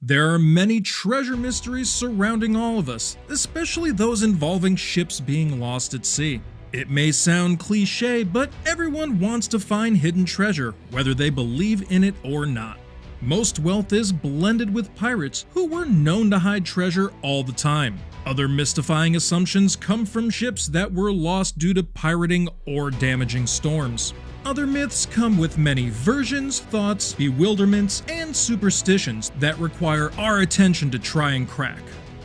There are many treasure mysteries surrounding all of us, especially those involving ships being lost at sea. It may sound cliche, but everyone wants to find hidden treasure, whether they believe in it or not. Most wealth is blended with pirates, who were known to hide treasure all the time. Other mystifying assumptions come from ships that were lost due to pirating or damaging storms. Other myths come with many versions, thoughts, bewilderments, and superstitions that require our attention to try and crack.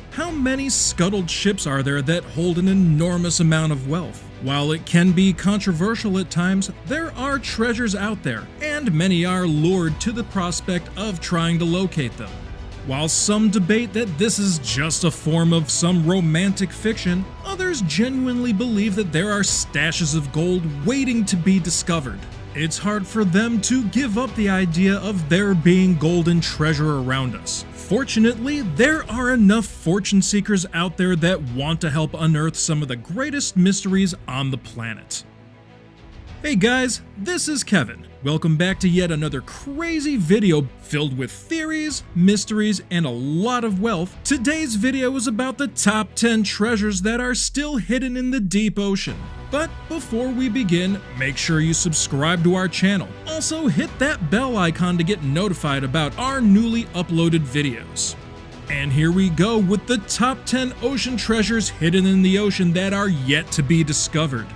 How many scuttled ships are there that hold an enormous amount of wealth? While it can be controversial at times, there are treasures out there, and many are lured to the prospect of trying to locate them. While some debate that this is just a form of some romantic fiction, others genuinely believe that there are stashes of gold waiting to be discovered. It's hard for them to give up the idea of there being golden treasure around us. Fortunately, there are enough fortune seekers out there that want to help unearth some of the greatest mysteries on the planet. Hey guys, this is Kevin. Welcome back to yet another crazy video filled with theories, mysteries, and a lot of wealth. Today's video is about the top 10 treasures that are still hidden in the deep ocean. But before we begin, make sure you subscribe to our channel. Also hit that bell icon to get notified about our newly uploaded videos. And here we go with the top 10 ocean treasures hidden in the ocean that are yet to be discovered.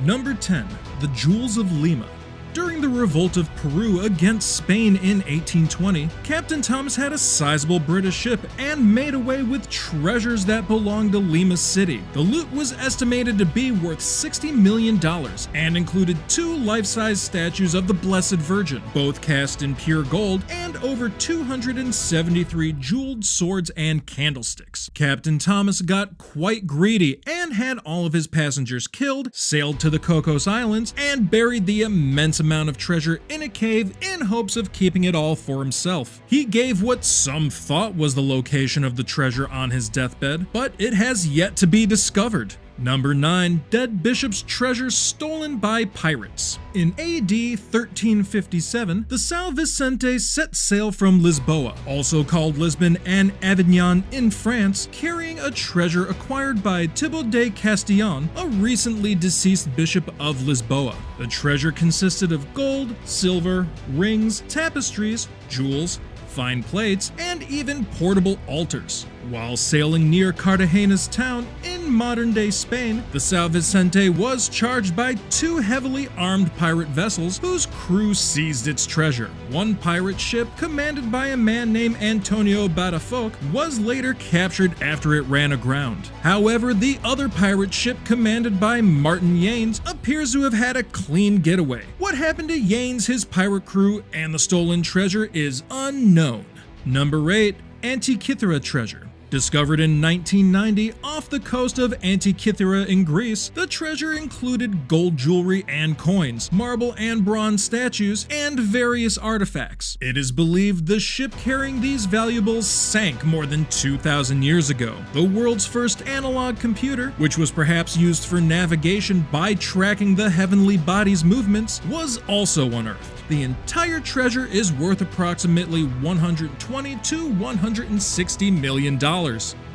Number 10. The Jewels of Lima. During the revolt of Peru against Spain in 1820, Captain Thomas had a sizable British ship and made away with treasures that belonged to Lima City. The loot was estimated to be worth $60 million and included 2 life-size statues of the Blessed Virgin, both cast in pure gold, and over 273 jeweled swords and candlesticks. Captain Thomas got quite greedy and had all of his passengers killed, sailed to the Cocos Islands, and buried the immense amount of treasure in a cave in hopes of keeping it all for himself. He gave what some thought was the location of the treasure on his deathbed, but it has yet to be discovered. Number 9. Dead Bishop's treasure stolen by pirates. In AD 1357, the São Vicente set sail from Lisboa, also called Lisbon and Avignon in France, carrying a treasure acquired by Thibaut de Castillon, a recently deceased bishop of Lisboa. The treasure consisted of gold, silver, rings, tapestries, jewels, fine plates, and even portable altars. While sailing near Cartagena's town in modern-day Spain, the São Vicente was charged by 2 heavily armed pirate vessels whose crew seized its treasure. One pirate ship, commanded by a man named Antonio Badafoc, was later captured after it ran aground. However, the other pirate ship, commanded by Martin Yanes, appears to have had a clean getaway. What happened to Yanes, his pirate crew, and the stolen treasure is unknown. Number 8. Antikythera treasure. Discovered in 1990 off the coast of Antikythera in Greece, the treasure included gold jewelry and coins, marble and bronze statues, and various artifacts. It is believed the ship carrying these valuables sank more than 2,000 years ago. The world's first analog computer, which was perhaps used for navigation by tracking the heavenly body's movements, was also unearthed. The entire treasure is worth approximately $120 to $160 million.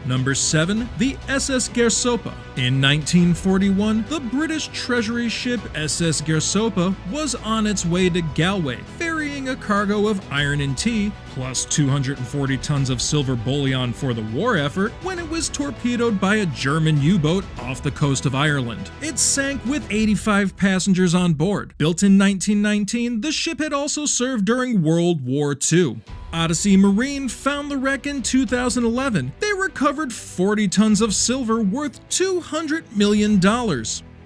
Number 7. The SS Gersopa. In 1941, the British Treasury ship SS Gersopa was on its way to Galway, ferrying a cargo of iron and tea, plus 240 tons of silver bullion for the war effort, when it was torpedoed by a German U-boat off the coast of Ireland. It sank with 85 passengers on board. Built in 1919, the ship had also served during World War II. Odyssey Marine found the wreck in 2011. They recovered 40 tons of silver worth $200 million.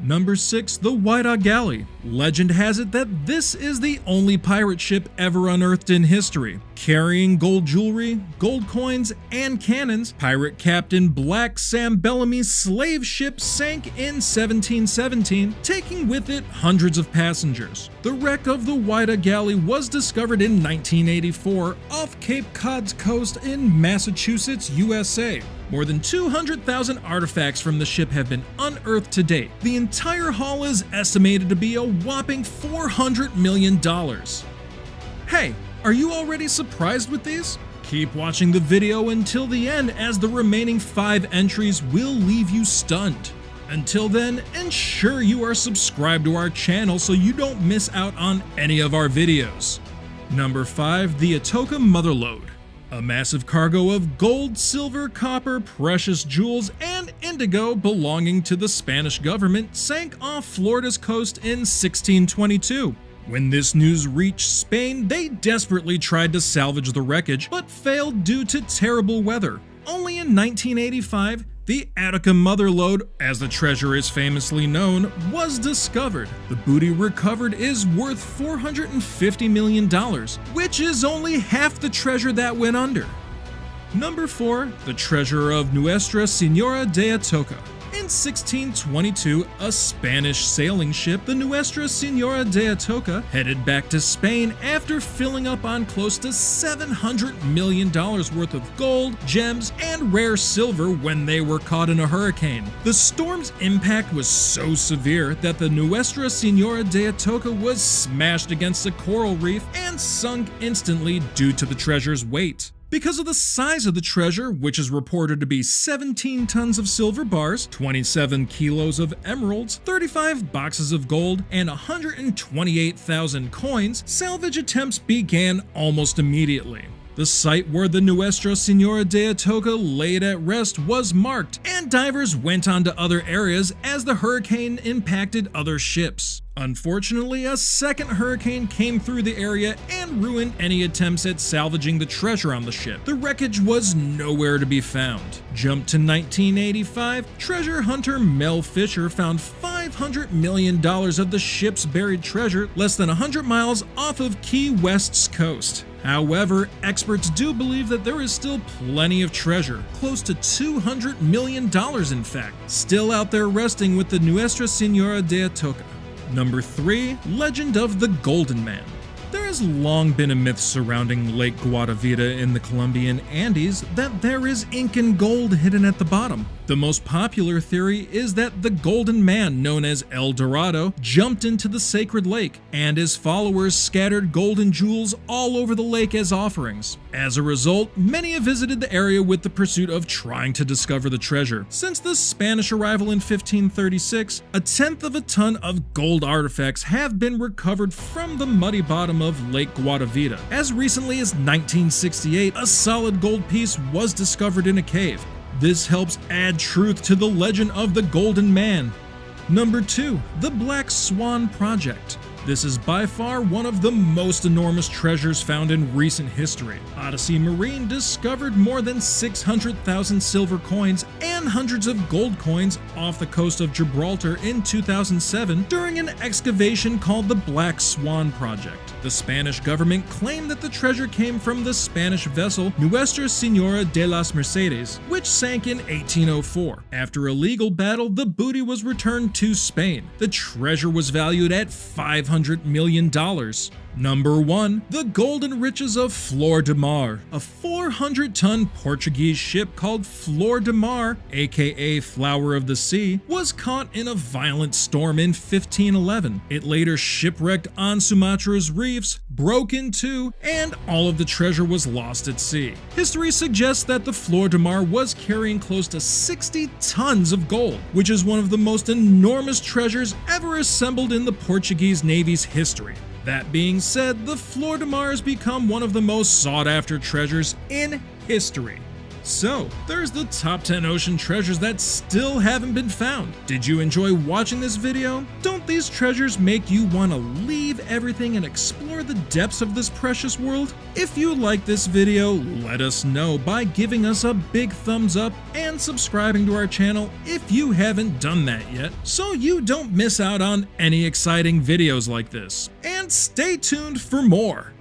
Number 6. The Whydah Galley. Legend has it that this is the only pirate ship ever unearthed in history. Carrying gold jewelry, gold coins, and cannons, pirate captain Black Sam Bellamy's slave ship sank in 1717, taking with it hundreds of passengers. The wreck of the Whydah Galley was discovered in 1984 off Cape Cod's coast in Massachusetts, USA. More than 200,000 artifacts from the ship have been unearthed to date. The entire haul is estimated to be a whopping $400 million. Hey, are you already surprised with these? Keep watching the video until the end, as the remaining 5 entries will leave you stunned. Until then, ensure you are subscribed to our channel so you don't miss out on any of our videos. Number 5. The Atocha Motherlode. A massive cargo of gold, silver, copper, precious jewels, and indigo belonging to the Spanish government sank off Florida's coast in 1622. When this news reached Spain, they desperately tried to salvage the wreckage, but failed due to terrible weather. Only in 1985, the Atocha Motherlode, as the treasure is famously known, was discovered. The booty recovered is worth $450 million, which is only half the treasure that went under. Number 4. The treasure of Nuestra Señora de Atocha. In 1622, a Spanish sailing ship, the Nuestra Señora de Atocha, headed back to Spain after filling up on close to $700 million worth of gold, gems, and rare silver when they were caught in a hurricane. The storm's impact was so severe that the Nuestra Señora de Atocha was smashed against a coral reef and sunk instantly due to the treasure's weight. Because of the size of the treasure, which is reported to be 17 tons of silver bars, 27 kilos of emeralds, 35 boxes of gold, and 128,000 coins, salvage attempts began almost immediately. The site where the Nuestra Señora de Atocha laid at rest was marked, and divers went on to other areas as the hurricane impacted other ships. Unfortunately, a second hurricane came through the area and ruined any attempts at salvaging the treasure on the ship. The wreckage was nowhere to be found. Jump to 1985, treasure hunter Mel Fisher found $500 million of the ship's buried treasure less than 100 miles off of Key West's coast. However, experts do believe that there is still plenty of treasure, close to $200 million in fact, still out there resting with the Nuestra Señora de Atocha. Number 3. Legend of the Golden Man. There has long been a myth surrounding Lake Guatavita in the Colombian Andes that there is Incan gold hidden at the bottom. The most popular theory is that the Golden Man, known as El Dorado, jumped into the sacred lake, and his followers scattered golden jewels all over the lake as offerings. As a result, many have visited the area with the pursuit of trying to discover the treasure. Since the Spanish arrival in 1536, 1/10 of a ton of gold artifacts have been recovered from the muddy bottom of Lake Guatavita. As recently as 1968, a solid gold piece was discovered in a cave. This helps add truth to the legend of the Golden Man. Number 2. The Black Swan Project. This is by far one of the most enormous treasures found in recent history. Odyssey Marine discovered more than 600,000 silver coins and hundreds of gold coins off the coast of Gibraltar in 2007 during an excavation called the Black Swan Project. The Spanish government claimed that the treasure came from the Spanish vessel Nuestra Señora de las Mercedes, which sank in 1804. After a legal battle, the booty was returned to Spain. The treasure was valued at $500 million. Number 1. The Golden Riches of Flor de Mar. A 400-ton Portuguese ship called Flor de Mar, aka Flower of the Sea, was caught in a violent storm in 1511. It later shipwrecked on Sumatra's reefs, broke in two, and all of the treasure was lost at sea. History suggests that the Flor de Mar was carrying close to 60 tons of gold, which is one of the most enormous treasures ever assembled in the Portuguese Navy's history. That being said, the Flor de Mar has become one of the most sought-after treasures in history. So, there's the top 10 ocean treasures that still haven't been found. Did you enjoy watching this video? Don't these treasures make you want to leave everything and explore the depths of this precious world? If you like this video, let us know by giving us a big thumbs up and subscribing to our channel if you haven't done that yet, so you don't miss out on any exciting videos like this. And stay tuned for more!